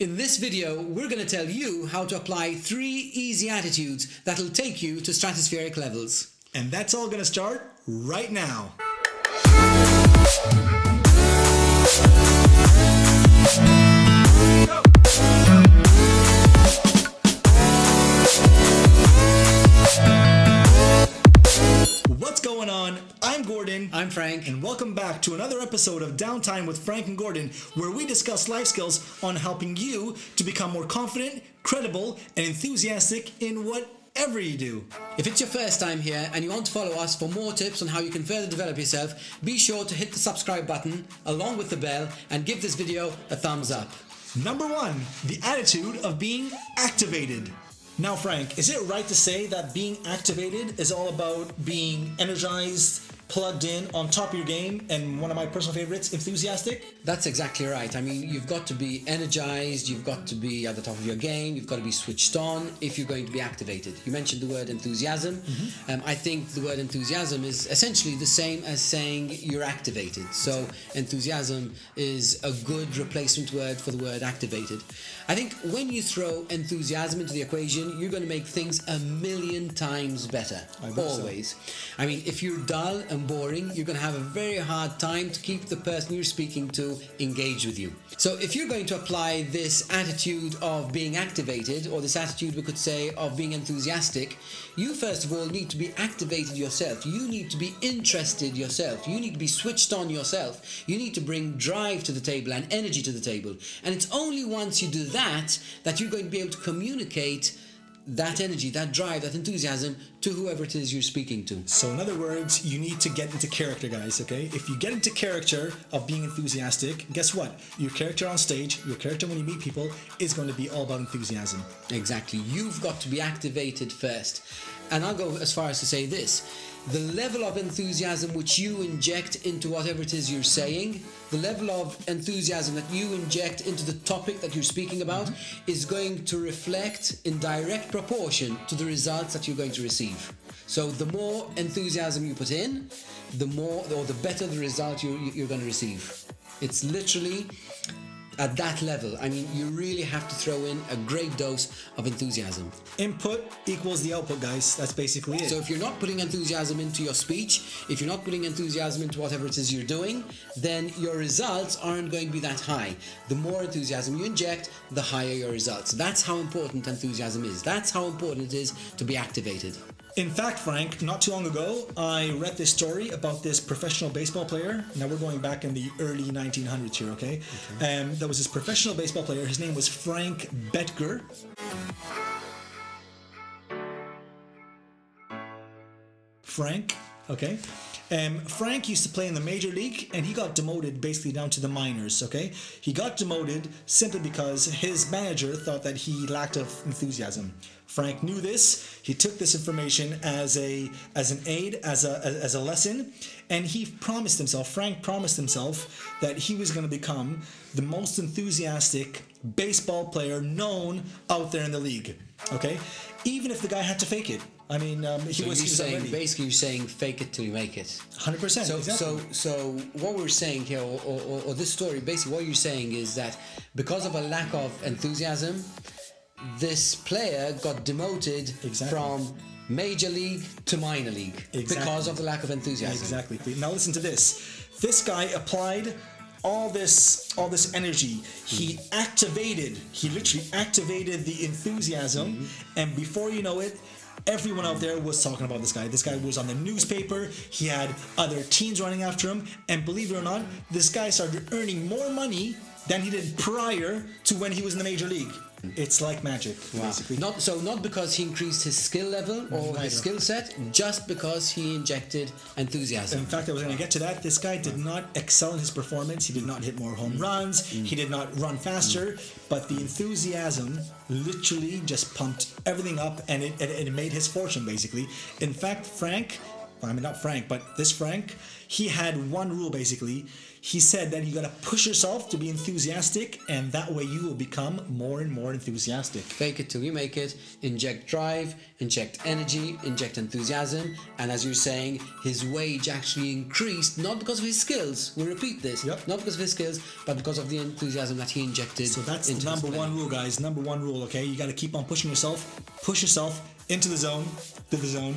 In this video, we're going to tell you how to apply 3 easy attitudes that'll take you to stratospheric levels. And that's all going to start right now. What's going on? I'm Gordon. I'm Frank. And welcome back to another episode of Downtime with Frank and Gordon, where we discuss life skills on helping you to become more confident, credible, and enthusiastic in whatever you do. If it's your first time here and you want to follow us for more tips on how you can further develop yourself, be sure to hit the subscribe button along with the bell and give this video a thumbs up. Number 1, the attitude of being activated. Now, Frank, is it right to say that being activated is all about being energized, plugged in, on top of your game, and one of my personal favorites, enthusiastic? That's exactly right. I mean, you've got to be energized, you've got to be at the top of your game, you've got to be switched on if you're going to be activated. You mentioned the word enthusiasm. I think the word enthusiasm is essentially the same as saying you're activated. So enthusiasm is a good replacement word for the word activated. I think when you throw enthusiasm into the equation, you're going to make things 1,000,000 times better. Always. So. I mean, if you're dull and boring, you're going to have a very hard time to keep the person you're speaking to engaged with you. So if you're going to apply this attitude of being activated, or this attitude we could say of being enthusiastic, you first of all need to be activated yourself. You need to be interested yourself. You need to be switched on yourself. You need to bring drive to the table and energy to the table. And it's only once you do that you're going to be able to communicate that energy, that drive, that enthusiasm to whoever it is you're speaking to. So in other words, you need to get into character, guys, okay? If you get into character of being enthusiastic, guess what? Your character on stage, your character when you meet people is going to be all about enthusiasm. Exactly. You've got to be activated first. And I'll go as far as to say this. The level of enthusiasm which you inject into whatever it is you're saying, the level of enthusiasm that you inject into the topic that you're speaking about is going to reflect in direct proportion to the results that you're going to receive. So the more enthusiasm you put in, the more or the better the result you're going to receive. It's literally at that level. I mean, you really have to throw in a great dose of enthusiasm. Input equals the output, guys. That's basically it. So if you're not putting enthusiasm into your speech, if you're not putting enthusiasm into whatever it is you're doing, then your results aren't going to be that high. The more enthusiasm you inject, the higher your results. That's how important enthusiasm is. That's how important it is to be activated. In fact, Frank, not too long ago, I read this story about this professional baseball player. Now we're going back in the early 1900s here, okay? There was this professional baseball player. His name was Frank Betger. Frank, okay? Frank used to play in the major league, and he got demoted basically down to the minors, okay? He got demoted simply because his manager thought that he lacked of enthusiasm. Frank knew this. He took this information as an aid, as a lesson, and Frank promised himself that he was going to become the most enthusiastic baseball player known out there in the league, okay? Even if the guy had to fake it. I mean, he was saying, basically you're saying fake it till you make it. 100%. Exactly. So what we're saying here, or this story, basically what you're saying is that because of a lack of enthusiasm, this player got demoted from major league to minor league because of the lack of enthusiasm. Exactly. Now listen to this. This guy applied all this energy. He literally activated the enthusiasm, and before you know it, everyone out there was talking about this guy. This guy was on the newspaper. He had other teams running after him, and believe it or not, this guy started earning more money than he did prior to when he was in the major league. It's like magic, basically. Not because he increased his skill level or his skill set, just because he injected enthusiasm. In fact, I was going to get to that. This guy did not excel in his performance. He did not hit more home runs. He did not run faster. But the enthusiasm literally just pumped everything up, and it made his fortune, basically. In fact, Frank, I mean, not Frank, but this Frank, he had one rule basically. He said that you gotta push yourself to be enthusiastic, and that way you will become more and more enthusiastic. Fake it till you make it, inject drive, inject energy, inject enthusiasm, and as you're saying, his wage actually increased, not because of his skills, we'll repeat this, Yep. not because of his skills, but because of the enthusiasm that he injected. So that's into the his number play. one rule, guys. Number one rule, okay? You gotta keep on pushing yourself. Push yourself into the zone, to the zone.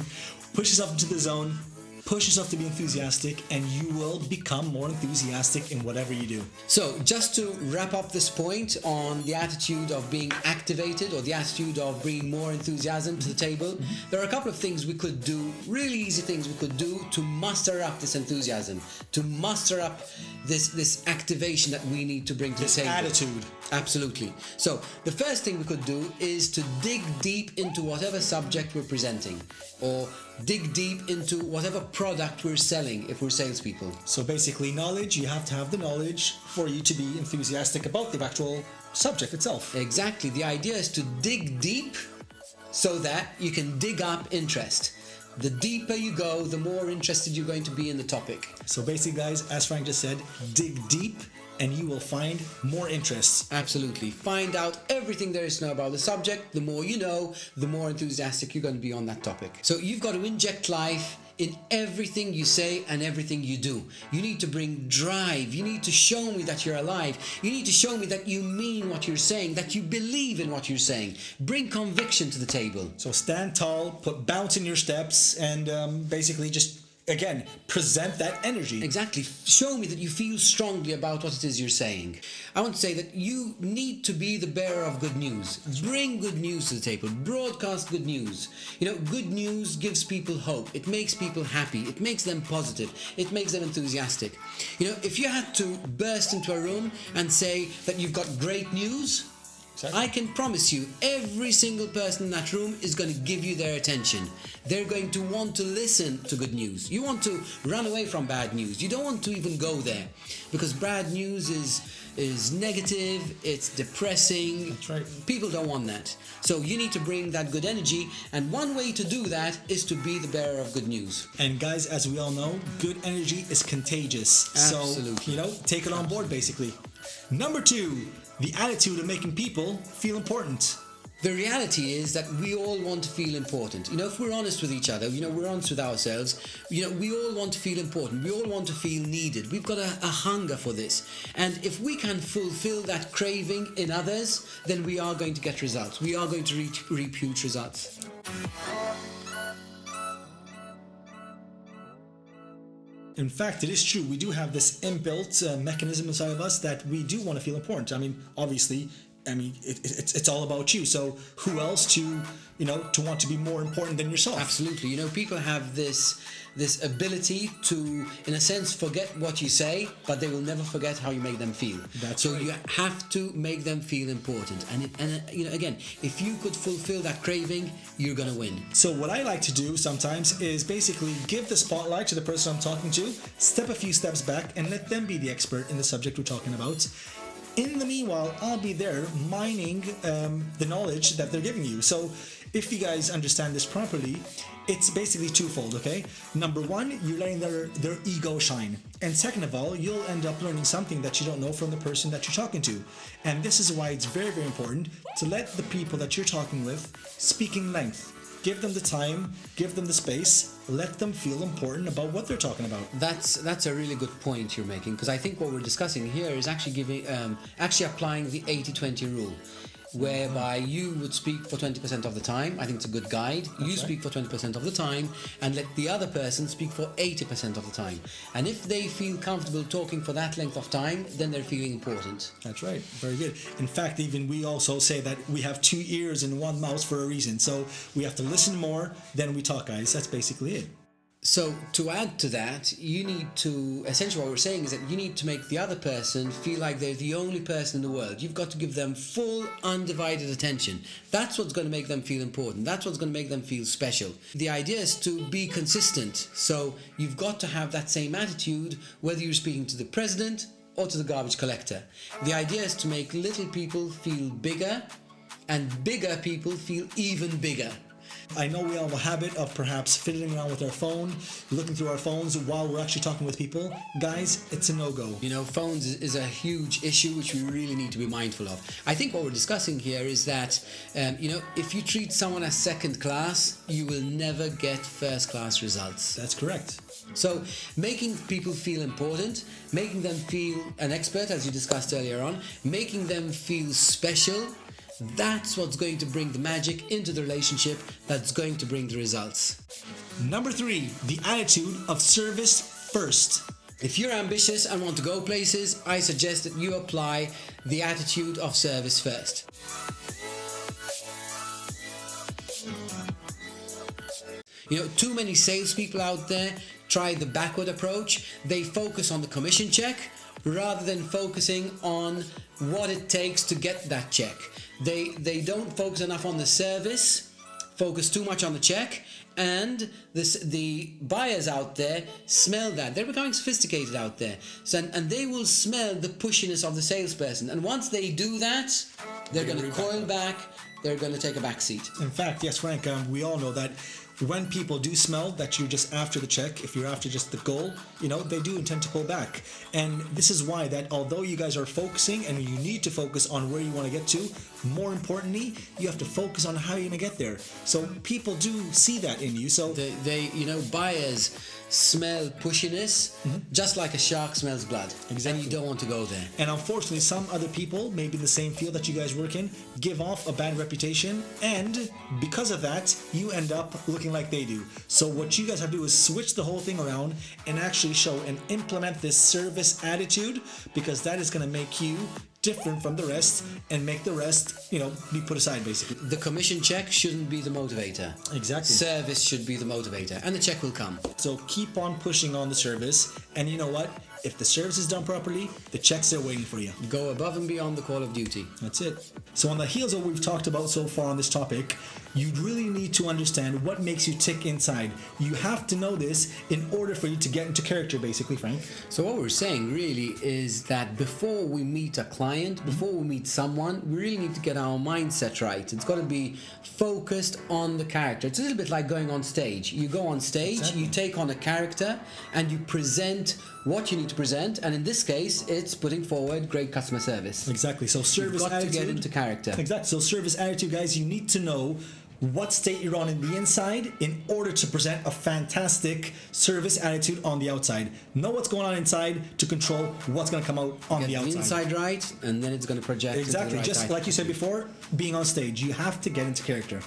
Push yourself into the zone. Push yourself to be enthusiastic, and you will become more enthusiastic in whatever you do. So, just to wrap up this point on the attitude of being activated or the attitude of bringing more enthusiasm to the table, there are a couple of things we could do, really easy things we could do to muster up this enthusiasm, to muster up this activation that we need to bring to the table. Attitude. Absolutely. So, the first thing we could do is to dig deep into whatever subject we're presenting, or dig deep into whatever product we're selling if we're salespeople. So basically, knowledge, you have to have the knowledge for you to be enthusiastic about the actual subject itself. Exactly. The idea is to dig deep so that you can dig up interest. The deeper you go, the more interested you're going to be in the topic. So basically, guys, as Frank just said, dig deep and you will find more interests. Absolutely. Find out everything there is to know about the subject. The more you know, the more enthusiastic you're going to be on that topic. So you've got to inject life in everything you say and everything you do. You need to bring drive. You need to show me that you're alive. You need to show me that you mean what you're saying, that you believe in what you're saying. Bring conviction to the table. So stand tall, put bounce in your steps, and basically just, again, present that energy. Exactly. Show me that you feel strongly about what it is you're saying. I want to say that you need to be the bearer of good news. Bring good news to the table. Broadcast good news. You know, good news gives people hope. It makes people happy. It makes them positive. It makes them enthusiastic. You know, if you had to burst into a room and say that you've got great news, Exactly. I can promise you, every single person in that room is going to give you their attention. They're going to want to listen to good news. You want to run away from bad news. You don't want to even go there, because bad news is negative, it's depressing. That's right. People don't want that. So you need to bring that good energy, and one way to do that is to be the bearer of good news. And guys, as we all know, good energy is contagious. Absolutely. So, take it on board, basically. Number 2, the attitude of making people feel important. The reality is that we all want to feel important. You know, if we're honest with each other, we're honest with ourselves, we all want to feel important. We all want to feel needed. We've got a hunger for this. And if we can fulfill that craving in others, then we are going to get results. We are going to reap huge results. In fact, it is true. We do have this inbuilt mechanism inside of us that we do want to feel important. Obviously, it's all about you. So who else to want to be more important than yourself? Absolutely. People have this ability to, in a sense, forget what you say, but they will never forget how you make them feel. That's so right. You have to make them feel important. And again, if you could fulfill that craving, you're going to win. So what I like to do sometimes is basically give the spotlight to the person I'm talking to, step a few steps back, and let them be the expert in the subject we're talking about. In the meanwhile, I'll be there mining the knowledge that they're giving you. So if you guys understand this properly, it's basically twofold, okay? Number 1, you're letting their ego shine. And second of all, you'll end up learning something that you don't know from the person that you're talking to. And this is why it's very, very important to let the people that you're talking with speak in length. Give them the time, give them the space, let them feel important about what they're talking about. That's a really good point you're making, because I think what we're discussing here is actually applying the 80-20 rule, whereby you would speak for 20% of the time. I think it's a good guide. You speak for 20% of the time and let the other person speak for 80% of the time. And if they feel comfortable talking for that length of time, then they're feeling important. That's right. Very good. In fact, even we also say that we have 2 ears and 1 mouth for a reason. So we have to listen more than we talk, guys. That's basically it. So to add to that, you need to, essentially what we're saying is that you need to make the other person feel like they're the only person in the world. You've got to give them full, undivided attention. That's what's going to make them feel important. That's what's going to make them feel special. The idea is to be consistent. So you've got to have that same attitude whether you're speaking to the president or to the garbage collector. The idea is to make little people feel bigger and bigger people feel even bigger. I know we all have a habit of perhaps fiddling around with our phone, looking through our phones while we're actually talking with people. Guys, it's a no-go. You know, phones is a huge issue which we really need to be mindful of. I think what we're discussing here is that, you know, if you treat someone as second class, you will never get first class results. That's correct. So making people feel important, making them feel an expert, as you discussed earlier on, making them feel special, that's what's going to bring the magic into the relationship, that's going to bring the results. Number 3, the attitude of service first. If you're ambitious and want to go places, I suggest that you apply the attitude of service first. You know, too many salespeople out there try the backward approach. They focus on the commission check rather than focusing on what it takes to get that check. They don't focus enough on the service, focus too much on the check, and the buyers out there smell that. They're becoming sophisticated out there. So, and they will smell the pushiness of the salesperson. And once they do that, they're going to coil back, they're going to take a back seat. In fact, yes, Frank, we all know that when people do smell that you're just after the check, if you're after just the goal, you know, they do intend to pull back. And this is why that although you guys are focusing and you need to focus on where you want to get to, more importantly, you have to focus on how you're going to get there. So people do see that in you. So they you know, buyers smell pushiness just like a shark smells blood. Exactly. And you don't want to go there. And unfortunately, some other people, maybe in the same field that you guys work in, give off a bad reputation, and because of that, you end up looking like they do. So what you guys have to do is switch the whole thing around and actually show and implement this service attitude, because that is going to make you different from the rest and make the rest, you know, be put aside basically. The commission check shouldn't be the motivator. Exactly. Service should be the motivator, and the check will come. So keep on pushing on the service, and you know what? If the service is done properly, the checks are waiting for you. Go above and beyond the call of duty. That's it. So on the heels of what we've talked about so far on this topic, you really need to understand what makes you tick inside. You have to know this in order for you to get into character, basically, Frank. So what we're saying really is that before we meet a client, before we meet someone, we really need to get our mindset right. It's got to be focused on the character. It's a little bit like going on stage. You go on stage, Exactly. You take on a character, and you present what you need to present, and in this case, it's putting forward great customer service. Exactly. So service You've got attitude. to get into character. Exactly. So service attitude, guys, you need to know what state you're on in the inside in order to present a fantastic service attitude on the outside. Know what's going on inside to control what's going to come out on Get the the outside. inside right, and then it's going to project into the Exactly. right Just type. like you said before, being on stage, you have to get into character.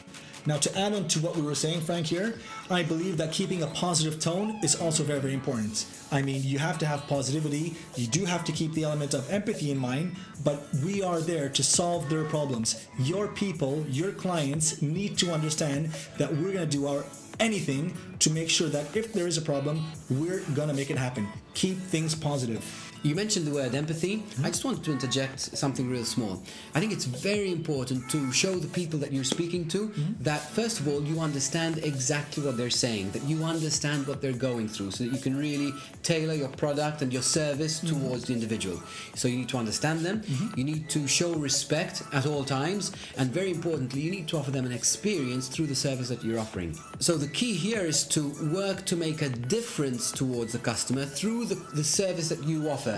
Now, to add on to what we were saying, Frank, here, I believe that keeping a positive tone is also very, very important. I mean, you have to have positivity. You do have to keep the element of empathy in mind, but we are there to solve their problems. Your people, your clients need to understand that we're going to do our anything to make sure that if there is a problem, we're going to make it happen. Keep things positive. You mentioned the word empathy. I just wanted to interject something real small. I think it's very important to show the people that you're speaking to that, first of all, you understand exactly what they're saying, that you understand what they're going through, so that you can really tailor your product and your service towards the individual. So you need to understand them, you need to show respect at all times, and very importantly, you need to offer them an experience through the service that you're offering. So the key here is to work to make a difference towards the customer through the service that you offer.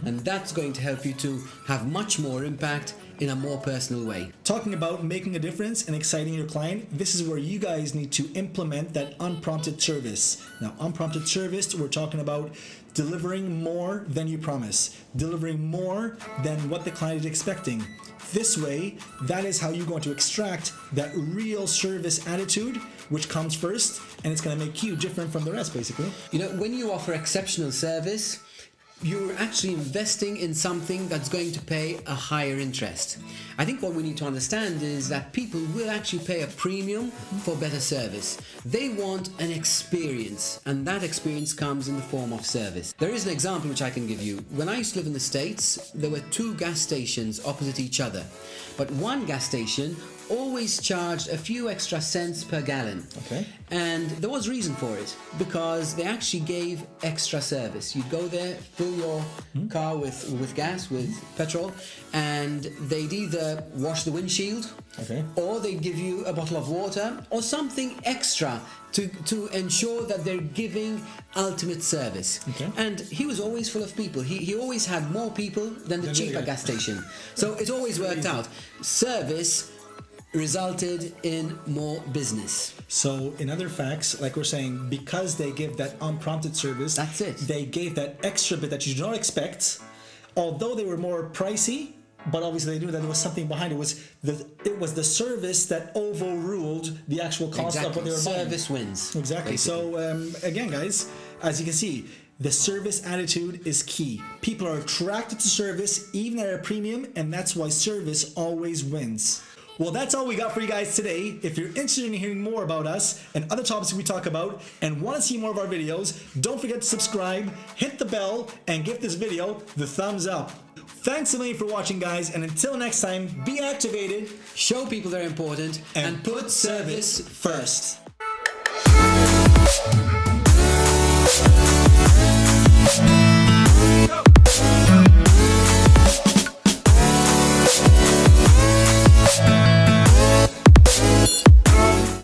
And that's going to help you to have much more impact in a more personal way. Talking about making a difference and exciting your client, this is where you guys need to implement that unprompted service. Now, unprompted service, we're talking about delivering more than you promise, delivering more than what the client is expecting. This way, that is how you're going to extract that real service attitude, which comes first, and it's going to make you different from the rest, basically. You know, when you offer exceptional service, you're actually investing in something that's going to pay a higher interest. I think what we need to understand is that people will actually pay a premium for better service. They want an experience, and that experience comes in the form of service. There is an example which I can give you. When I used to live in the States, there were two gas stations opposite each other. But one gas station always charged a few extra cents per gallon. Okay. And there was reason for it, because they actually gave extra service. You'd go there, fill your car with gas, with petrol, and they'd either wash the windshield, Okay. or they'd give you a bottle of water or something extra to ensure that they're giving ultimate service. Okay. And he was always full of people. He always had more people than the cheaper gas station. So it always worked out. Service resulted in more business. So in other facts, like we're saying, because they give that unprompted service, That's it. They gave that extra bit that you do not expect, although they were more pricey. But obviously they knew that there was something behind it. It was the service that overruled the actual cost of what they were buying. Service wins. Exactly. Basically. So again, guys, as you can see, the service attitude is key. People are attracted to service even at a premium, and that's why service always wins. Well, that's all we got for you guys today. If you're interested in hearing more about us and other topics we talk about and want to see more of our videos, don't forget to subscribe, hit the bell, and give this video the thumbs up. Thanks a million for watching, guys, and until next time, be activated, Show people they're important, and put service first.